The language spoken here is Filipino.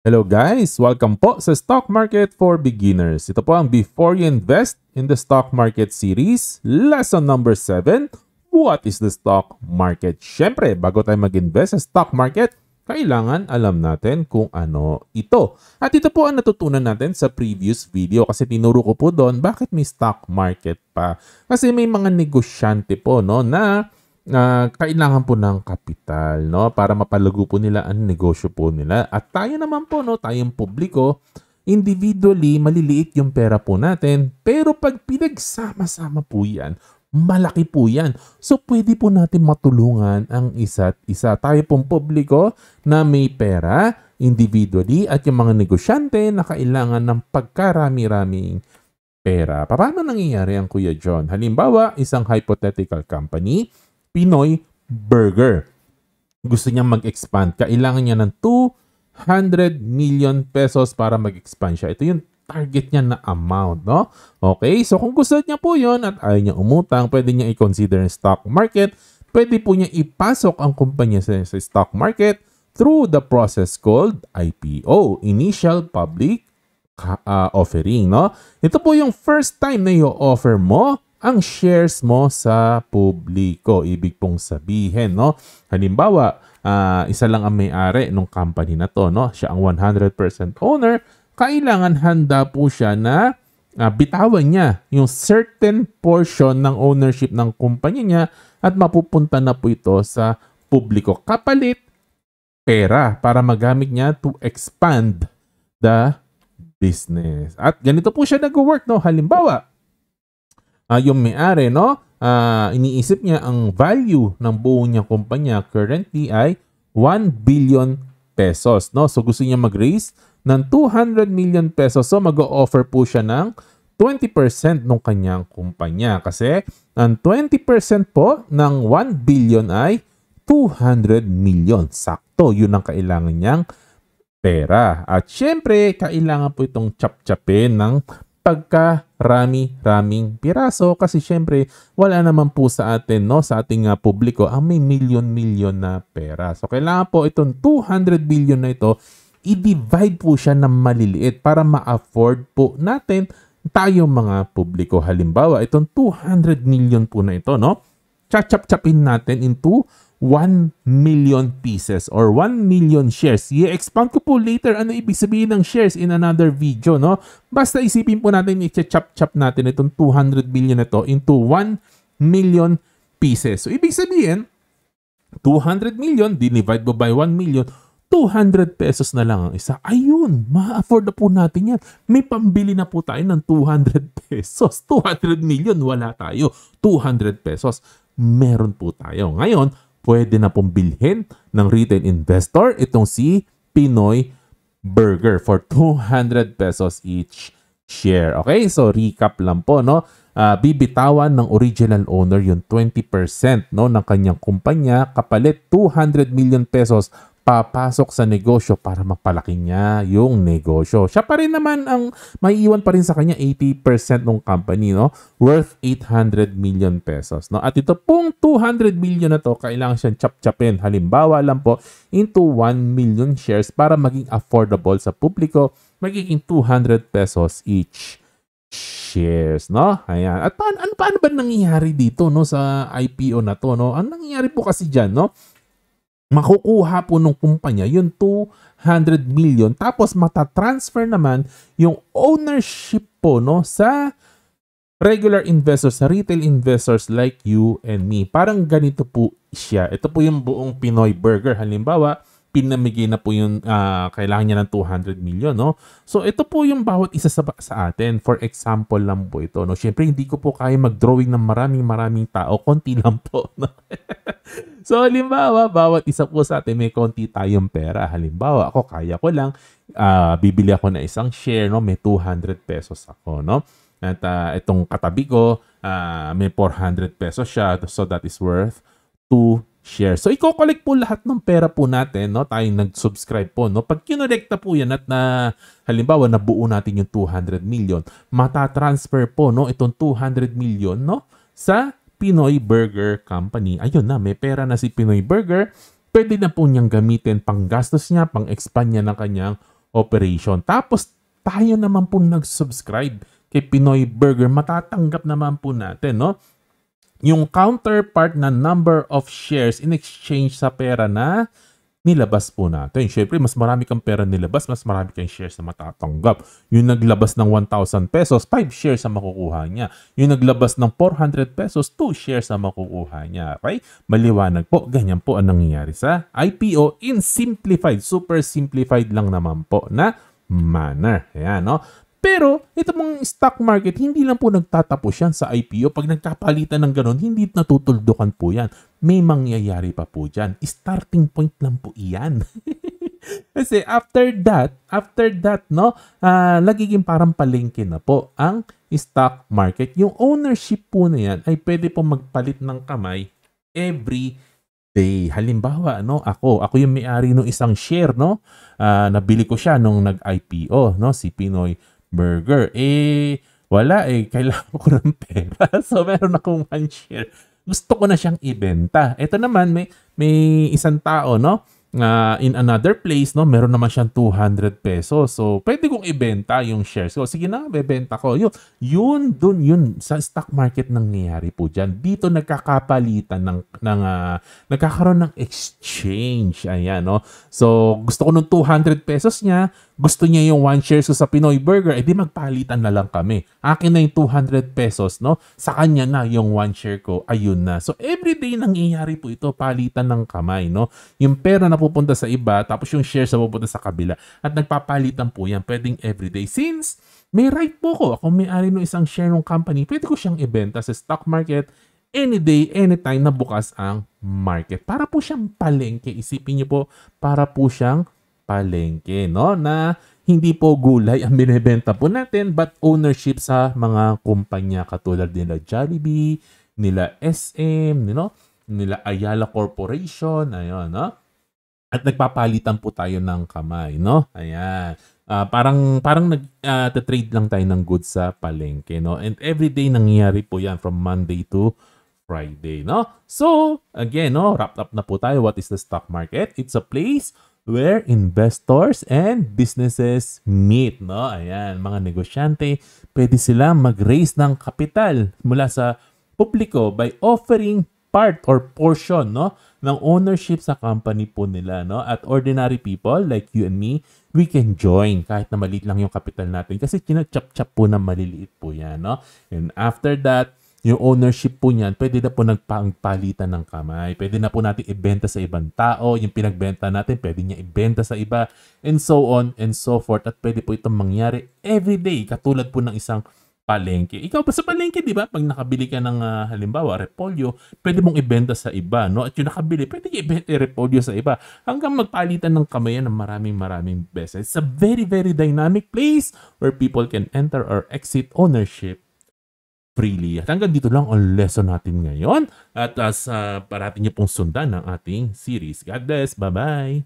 Hello guys! Welcome po sa Stock Market for Beginners. Ito po ang Before You Invest in the Stock Market series, Lesson number 7, What is the Stock Market? Siyempre, bago tayo mag-invest sa stock market, kailangan alam natin kung ano ito. At ito po ang natutunan natin sa previous video kasi tinuro ko po doon bakit may stock market pa. Kasi may mga negosyante po na kailangan po ng kapital, no, para mapalago po nila ang negosyo po nila. At tayo naman po, no, tayong publiko, individually, maliliit yung pera po natin. Pero pag pinagsama-sama po yan, malaki po yan. So, pwede po natin matulungan ang isa't isa. Tayo pong publiko na may pera, individually, at yung mga negosyante na kailangan ng pagkarami-raming pera. Paano nangyayari ang Kuya John? Halimbawa, isang hypothetical company, Pinoy Burger. Gusto niyang mag-expand. Kailangan niya ng 200 million pesos para mag-expand siya. Ito yung target niya na amount, no? Okay, so kung gusto niya po yun at ayaw niya umutang, pwede niya i-consider yung stock market. Pwede po niya ipasok ang kumpanya sa stock market through the process called IPO, Initial Public Offering, no? Ito po yung first time na i-offer mo ang shares mo sa publiko. Ibig pong sabihin, no? Halimbawa, isa lang ang may-ari ng company na to, no? Siya ang 100% owner. Kailangan handa po siya na bitawan niya yung certain portion ng ownership ng kumpanya niya at mapupunta na po ito sa publiko. Kapalit pera para magamit niya to expand the business. At ganito po siya nag-work, no? Halimbawa, yung may-ari, no? Iniisip niya ang value ng buo niyang kumpanya currently ay 1 billion pesos, no? So gusto niya mag-raise ng 200 million pesos. So mag-o-offer po siya ng 20% ng kanyang kumpanya kasi ang 20% po ng 1 billion ay 200 million. Sakto, yun ang kailangan niyang pera. At syempre, kailangan po itong chap-chapin ng pagkarami-raming piraso kasi syempre wala naman po sa atin, no, sa ating publiko ang may milyon-milyon na pera. So kailangan po itong 200 billion na ito i-divide po siya ng maliliit para ma-afford po natin tayong mga publiko. Halimbawa, itong 200 million po na ito, no, chachap-chapin natin into 1 million pieces or 1 million shares. I-expand ko po later ano ibig sabihin ng shares in another video, no? Basta isipin po natin, i-chop-chop natin itong 200 billion na ito into 1 million pieces. So, ibig sabihin, 200 million, divide mo by 1 million, 200 pesos na lang ang isa. Ayun, ma-afford na po natin yan. May pambili na po tayo ng 200 pesos. 200 million, wala tayo. 200 pesos, meron po tayo. Ngayon, pwede na pong bilhin ng retail investor itong si Pinoy Burger for 200 pesos each share. Okay, so recap lang po, no? Bibitawan ng original owner yung 20%, no, ng kanyang kumpanya kapalit 200 million pesos papasok sa negosyo para mapalaki niya yung negosyo. Siya pa rin naman ang may iwan pa rin sa kanya 80% ng company, no, worth 800 million pesos, no. At ito pong 200 million na to, kailangan siyang chap-chapin. Halimbawa lang po into 1 million shares para maging affordable sa publiko, magiging 200 pesos each shares, no? Ayan. At paano ba nangyayari dito, no, sa IPO na to, no? Ang nangyayari po kasi diyan, no, makukuha po ng kumpanya yung 200 million tapos matatransfer naman yung ownership po, no, sa regular investors, sa retail investors like you and me. Parang ganito po siya. Ito po yung buong Pinoy Burger. Halimbawa, pinamigay na po yung kailangan niya ng 200 million, no? So, ito po yung bawat isa sa atin. For example lang po ito, no? Siyempre, hindi ko po kaya mag-drawing ng maraming tao. Konti lang po, no? So, halimbawa, bawat isa po sa atin may konti tayong pera. Halimbawa, ako, kaya ko lang, bibili ako na isang share, no? May 200 pesos ako, no? At itong katabi ko, may 400 pesos siya. So, that is worth 2 shares. So, i-collect po lahat ng pera po natin, no? Tayong nag-subscribe po, no? Pag kinolekta po yan at halimbawa, nabuo natin yung 200 million, matatransfer po, no, itong 200 million, no, sa Pinoy Burger Company. Ayun na, may pera na si Pinoy Burger. Pwede na po niyang gamitin pang gastos niya, pang expand niya ng kanyang operation. Tapos tayo naman po nag-subscribe kay Pinoy Burger, matatanggap naman po natin, no? Yung counterpart na number of shares in exchange sa pera na nilabas po natin. Siyempre, mas marami kang pera nilabas, mas marami kang shares na matatanggap. Yung naglabas ng 1,000 pesos, 5 shares na makukuha niya. Yung naglabas ng 400 pesos, 2 shares na makukuha niya. Okay? Maliwanag po. Ganyan po ang nangyayari sa IPO in simplified, super simplified lang naman po na manner. Ayan, no? Pero, ito mong stock market, hindi lang po nagtatapos yan sa IPO. Pag nagkapalitan ng ganun, hindi natutuldukan po yan. May mangyayari pa po dyan. Starting point lang po iyan. Kasi after that, no, nagiging parang palengke na po ang stock market. Yung ownership po na yan ay pwede po magpalit ng kamay every day. Halimbawa, no, ako yung may-ari ng isang share, no, nabili ko siya nung nag-IPO, no, si Pinoy Burger. Wala kailangan ko ng pera. So, meron akong 1 share. Gusto ko na siyang ibenta. Ito naman, may isang tao, no? In another place, no? Meron naman siyang 200 pesos. So, pwede kong ibenta yung shares ko. Sige na, bebenta ko. Yun, sa stock market nangyayari po dyan. Dito nagkakapalitan nagkakaroon ng exchange. Ayan, no? So, gusto ko nung 200 pesos niya, gusto niya yung 1 shares ko sa Pinoy Burger, edi magpalitan na lang kami. Akin na yung 200 pesos, no? Sa kanya na yung 1 share ko, ayun na. So, everyday nangyayari po ito, palitan ng kamay, no? Yung pera na pupunta sa iba, tapos yung shares na pupunta sa kabila. At nagpapalitan po yan, pwedeng everyday. Since may right po ko, ako may-ari ng isang share ng company, pwede ko siyang ibenta sa stock market any day, anytime na bukas ang market. Para po siyang palengke. Isipin niyo po, para po siyang palengke, no? Na hindi po gulay ang binibenta po natin, but ownership sa mga kumpanya katulad nila Jollibee, nila SM, no? Nila Ayala Corporation, ayun, no? At nagpapalitan po tayo ng kamay, no? Ayan. Parang nag-trade lang tayo ng goods sa palengke, no? And everyday nangyayari po yan from Monday to Friday, no? So, again, no, wrapped up na po tayo. What is the stock market? It's a place where investors and businesses meet, no? Ayan, mga negosyante, pwede sila mag-raise ng kapital mula sa publiko by offering part or portion, no, ng ownership sa company po nila, no? At ordinary people like you and me, we can join kahit na maliit lang yung kapital natin kasi china-chop-chop po na maliliit po yan, no? And after that, yung ownership po niyan, pwede na po nagpalitan ng kamay. Pwede na po natin ibenta sa ibang tao. Yung pinagbenta natin, pwede niya ibenta sa iba. And so on and so forth. At pwede po itong mangyari everyday. Katulad po ng isang palengke. Ikaw pa sa palengke, di ba? Pag nakabili ka ng halimbawa, repolyo, pwede mong ibenta sa iba, no? At yung nakabili, pwede ibenta repolyo sa iba. Hanggang magpalitan ng kamay ng maraming beses. It's a very, very dynamic place where people can enter or exit ownership freely. At hanggang dito lang ang lesson natin ngayon. At parati niyo pong sundan ng ating series. God bless. Bye-bye.